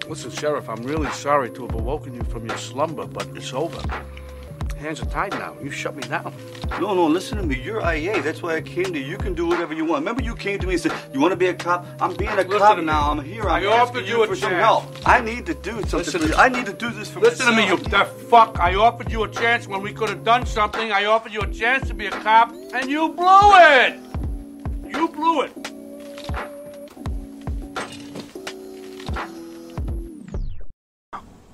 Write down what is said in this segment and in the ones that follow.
Listen, Sheriff, I'm really sorry to have awoken you from your slumber, but it's over. Hands are tied now. You shut me down. No, listen to me. You're IA. That's why I came to you. You can do whatever you want. Remember you came to me and said, you want to be a cop? I'm being a cop now. I'm here. I'm asking you for some help. I need to do something for you. I need to do this for myself. Listen to me, you deaf fuck. I offered you a chance when we could have done something. I offered you a chance to be a cop, and you blew it. You blew it.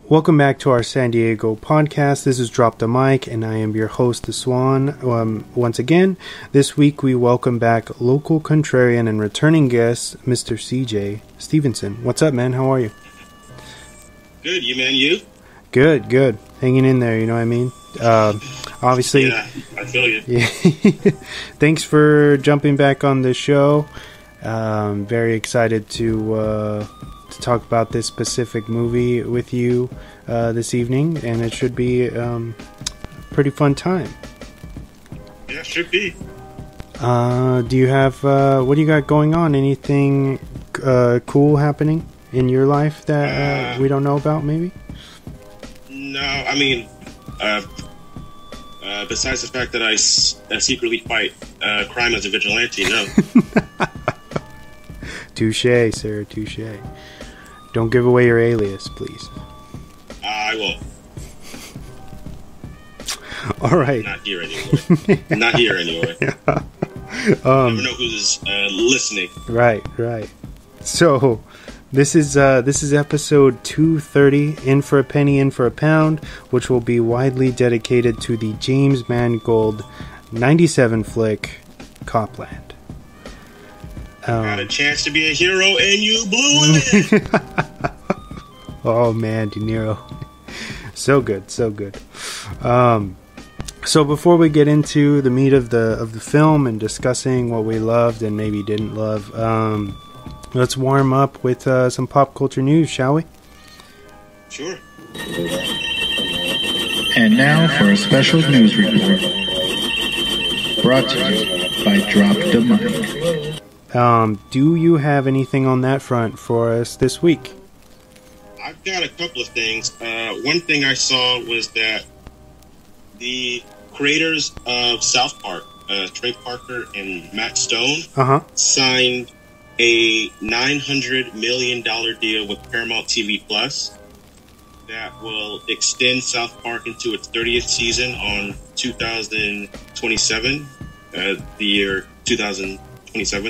Welcome back to our San Diego podcast. This is Drop the Mic, and I am your host, The Swan. Once again, this week we welcome back local contrarian and returning guest, Mr. CJ Stevenson. What's up, man? How are you? Good, you? Good. Hanging in there, you know what I mean? Obviously. Yeah, I feel you. Yeah. Thanks for jumping back on the show. Very excited to talk about this specific movie with you this evening, and it should be a pretty fun time. Yeah, it should be. Do you have what do you got going on? Anything cool happening in your life that we don't know about, maybe? No, I mean, besides the fact that I secretly fight crime as a vigilante, no. Touche, sir, touche. Don't give away your alias, please. I won't. All right. Not here anyway. Never know who's listening. Right. So, this is episode 230, In for a Penny, In for a Pound, which will be widely dedicated to the James Mangold 97 flick, Copland. Got a chance to be a hero and you blew it. Oh man, De Niro. So good. So before we get into the meat of the film and discussing what we loved and maybe didn't love, let's warm up with some pop culture news, shall we? Sure. And now for a special news report. Brought to you by Drop the Mic. Do you have anything on that front for us this week? I've got a couple of things. One thing I saw was that the creators of South Park, Trey Parker and Matt Stone, signed a $900 million deal with Paramount TV Plus that will extend South Park into its 30th season on 2027, the year 2027. It's on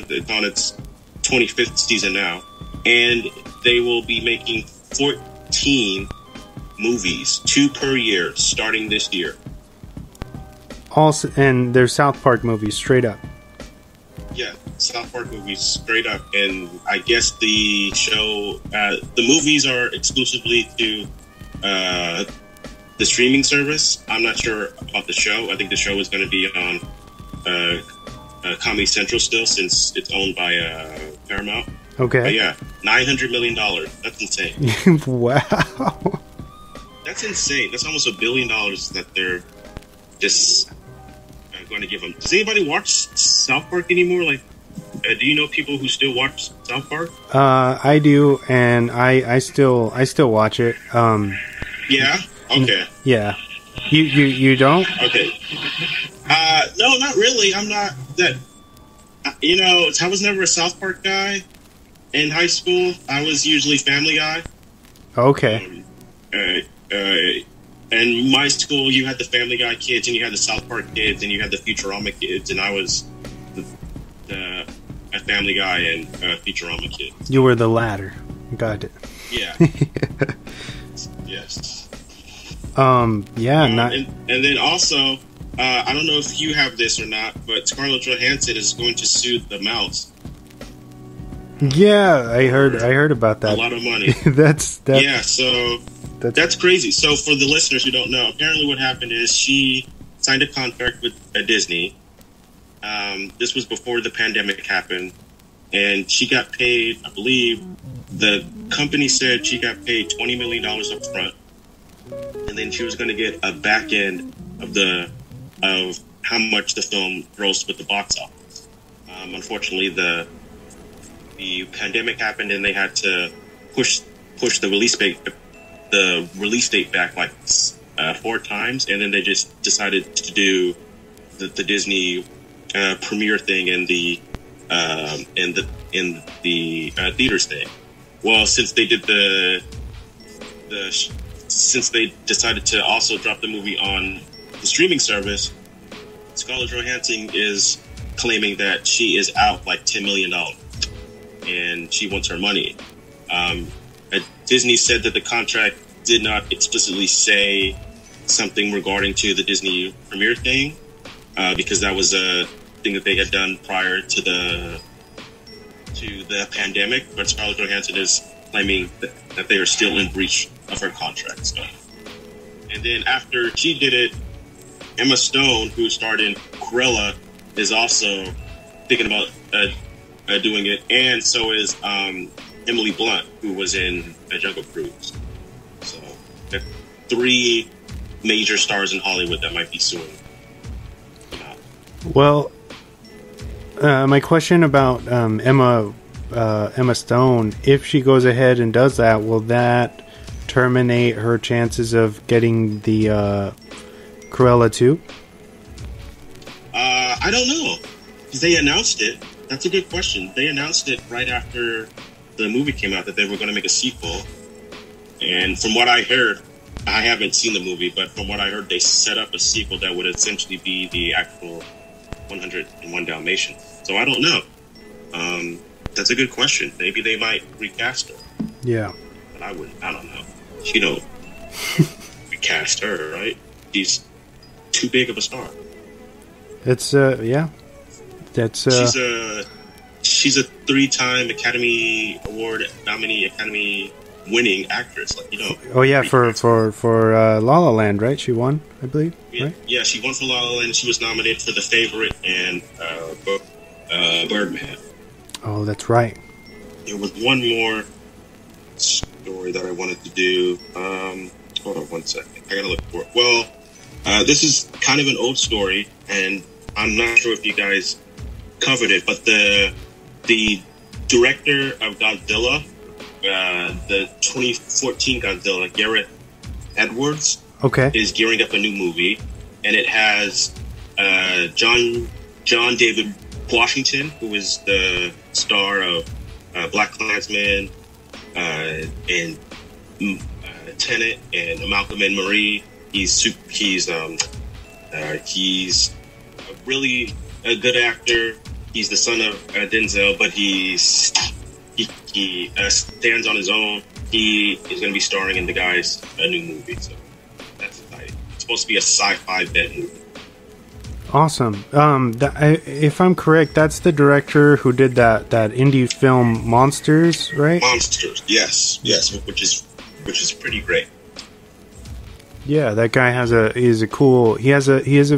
its 25th season now. And they will be making 14 movies, 2 per year, starting this year. Also, and they're South Park movies, straight up. Yeah, South Park movies, straight up. And I guess the show, the movies are exclusively to the streaming service. I'm not sure about the show. I think the show is going to be on Comedy Central still, since it's owned by Paramount. Okay. But yeah, $900 million. That's insane. Wow. That's insane. That's almost $1 billion that they're just going to give them. Does anybody watch South Park anymore? Like, do you know people who still watch South Park? I do, and I still watch it. Yeah. Okay. Yeah. You don't? Okay. No, not really. I'm not that. I was never a South Park guy in high school. I was usually Family Guy. Okay. And my school, you had the Family Guy kids, and you had the South Park kids, and you had the Futurama kids, and I was a Family Guy and Futurama kid. You were the latter. Got it. Yeah. Yes. Yeah. And then also, I don't know if you have this or not, but Scarlett Johansson is going to sue the mouse. Yeah, I heard about that. A lot of money. That's crazy. So for the listeners who don't know, apparently what happened is she signed a contract with Disney. This was before the pandemic happened, and she got paid, I believe, the company said she got paid $20 million up front, and then she was going to get a back end of how much the film grossed with the box office. Unfortunately, the pandemic happened, and they had to push pushed the release date back like 4 times, and then they just decided to do the Disney premiere thing in the theaters thing. Well, since they did since they decided to also drop the movie on the streaming service, Scarlett Johansson is claiming that she is out like $10 million, and she wants her money. Disney said that the contract did not explicitly say something regarding to the Disney premiere thing, because that was a thing that they had done prior to the pandemic. But Scarlett Johansson is claiming that they are still in breach of her contract. So. And then after she did it, Emma Stone, who starred in Cruella, is also thinking about doing it, and so is Emily Blunt, who was in Jungle Cruise. So, there are 3 major stars in Hollywood that might be suing. Well, my question about Emma Stone, if she goes ahead and does that, will that terminate her chances of getting the Cruella 2? I don't know, because they announced it. That's a good question. They announced it right after the movie came out that they were going to make a sequel. And from what I heard, I haven't seen the movie, but from what I heard, they set up a sequel that would essentially be the actual 101 Dalmatians. So I don't know. That's a good question. Maybe they might recast her. Yeah. But I don't know. You don't recast her, right? She's too big of a star. It's yeah. That's she's a 3-time Academy Award nominee, Academy winning actress. Like, you know. Oh yeah, for La La Land, right? She won, I believe. Yeah, right? Yeah, she won for La La Land. She was nominated for The Favorite and Birdman. Oh, that's right. There was one more story that I wanted to do. Hold on 1 second. I gotta look for it. Well, this is kind of an old story, and I'm not sure if you guys covered it, but the director of Godzilla, the 2014 Godzilla, Gareth Edwards, is gearing up a new movie, and it has John David Washington, who is the star of Black Klansman and Tenet and Malcolm and Marie. He's really a good actor. He's the son of Denzel, but he stands on his own. He is going to be starring in the guy's new movie, so that's exciting. It's supposed to be a sci-fi bed movie. Awesome. If I'm correct, that's the director who did that indie film Monsters, right? Monsters, yes, which is pretty great. Yeah, that guy has a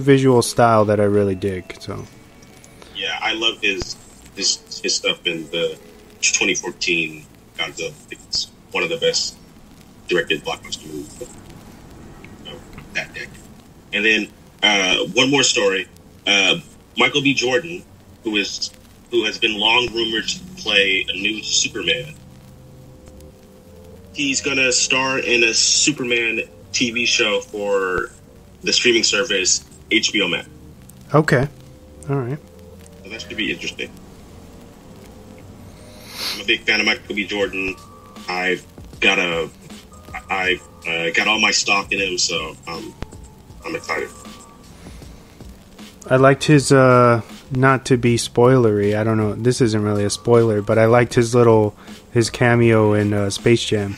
visual style that I really dig. So. Yeah, I love his stuff in the 2014 Godzilla. I think it's one of the best directed blockbuster movies of that decade. And then one more story: Michael B. Jordan, who has been long rumored to play a new Superman. He's gonna star in a Superman TV show for the streaming service HBO Max. Okay, all right. So that should be interesting. I'm a big fan of Michael B. Jordan. I've got all my stock in him, so I'm excited. I liked his not to be spoilery. I don't know. This isn't really a spoiler, but I liked his cameo in Space Jam.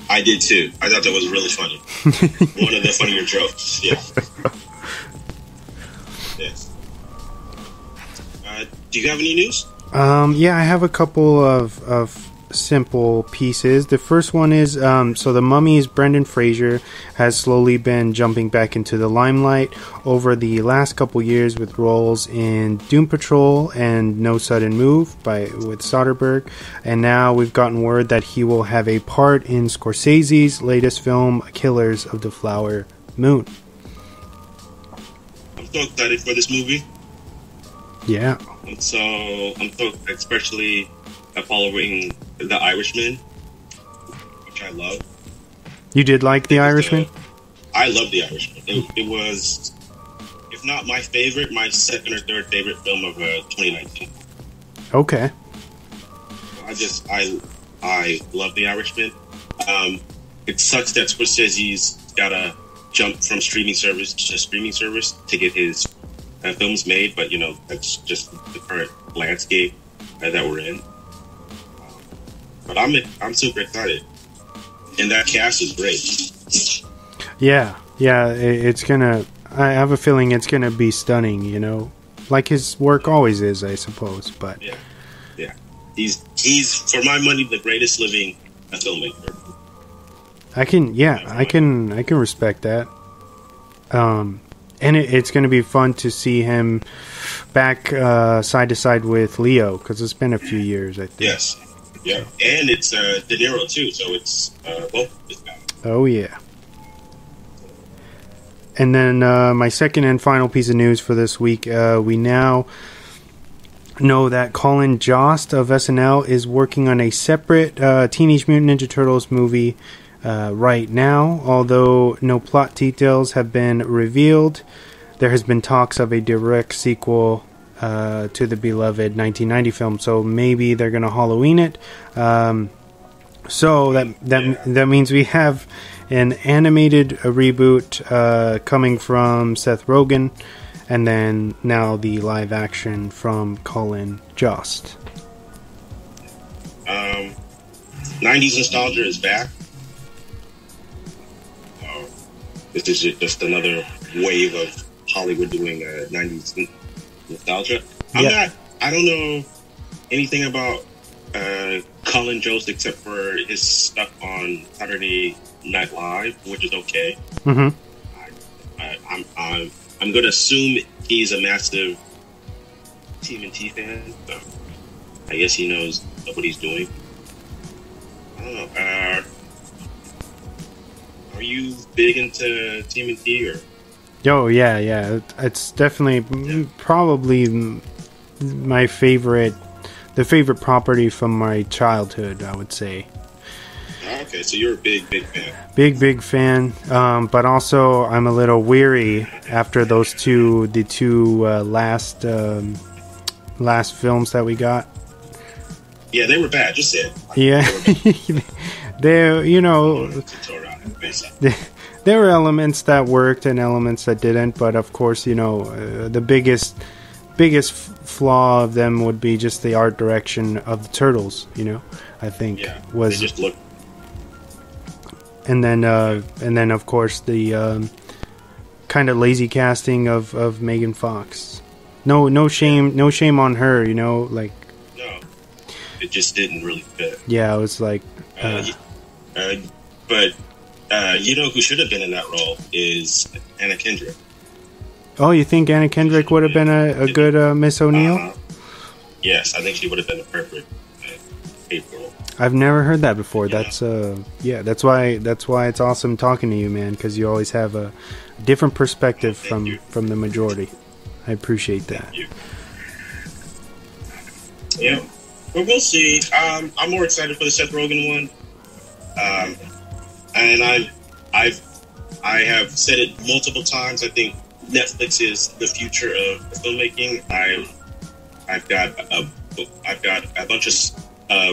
I did too. I thought that was really funny. One of the funnier jokes. Yeah. Yes. Do you have any news? Yeah, I have a couple of simple pieces. The first one is so the Mummy's Brendan Fraser has slowly been jumping back into the limelight over the last couple years with roles in Doom Patrol and No Sudden Move with Soderbergh, and now we've gotten word that he will have a part in Scorsese's latest film, Killers of the Flower Moon. I'm so excited for this movie. Yeah. I'm so especially following The Irishman. which I love. You did like The Irishman? I love The Irishman. It was, if not my favorite, my second or third favorite film of 2019. Okay. I love The Irishman. It sucks that Scorsese's got to jump from streaming service to streaming service to get his films made, but that's just the current landscape that we're in. But I'm super excited, and that cast is great. Yeah. It's gonna. I have a feeling it's gonna be stunning. Like his work always is, I suppose. But yeah. He's for my money the greatest living filmmaker. I can respect that. And it's going to be fun to see him back side to side with Leo, because it's been a few years, I think. Yes. Yeah. And it's De Niro, too, so it's both of his guys. Oh, yeah. And then my second and final piece of news for this week, we now know that Colin Jost of SNL is working on a separate Teenage Mutant Ninja Turtles movie right now. Although no plot details have been revealed, there has been talks of a direct sequel to the beloved 1990 film. So maybe they're going to Halloween it. So that means we have an animated reboot coming from Seth Rogen, and then now the live action from Colin Jost. 90s nostalgia is back. This is just another wave of Hollywood doing 90s nostalgia. I don't know anything about Colin Jost except for his stuff on Saturday Night Live, which is okay. Mm-hmm. I'm going to assume he's a massive TMNT fan, so I guess he knows what he's doing. I don't know. Are you big into TMNT or? Oh yeah. It's definitely probably my favorite, the favorite property from my childhood, I would say. Okay, so you're a big fan. Big fan, but also I'm a little weary after the two last films that we got. Yeah, they were bad. Just say it. Yeah, there were elements that worked and elements that didn't, but of course, the biggest flaw of them would be just the art direction of the turtles. I think was they just look. And then of course the kind of lazy casting of Megan Fox. No shame on her. No, it just didn't really fit. Yeah, it was like. But who should have been in that role is Anna Kendrick. Oh, you think Anna Kendrick would have been a good Miss O'Neill? Yes, I think she would have been a perfect April. I've never heard that before. That's that's why it's awesome talking to you, man, because you always have a different perspective from the majority. I appreciate that. Thank you. Yeah, but we'll see. I'm more excited for the Seth Rogen one, and I have said it multiple times. I think Netflix is the future of filmmaking. I've got a bunch of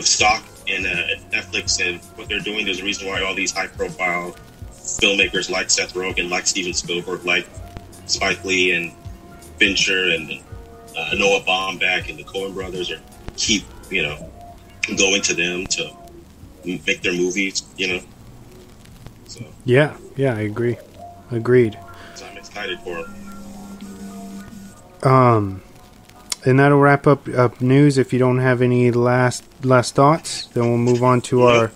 stock in Netflix and what they're doing. There's a reason why all these high-profile filmmakers like Seth Rogen, like Steven Spielberg, like Spike Lee and Fincher and Noah Baumbach and the Coen brothers keep going to them to make their movies. So yeah, I agree. Agreed. So I'm excited for them. And that'll wrap up news. If you don't have any last thoughts, then we'll move on to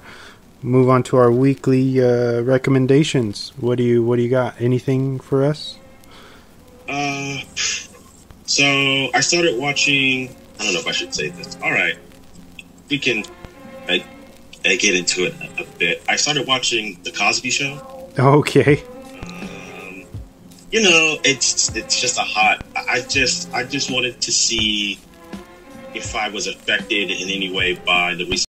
our weekly recommendations. What do you got? Anything for us? So I started watching. I don't know if I should say this. All right, we can get into it a bit. I started watching The Cosby Show. Okay. It's just a hot. I just wanted to see if I was affected in any way by the recent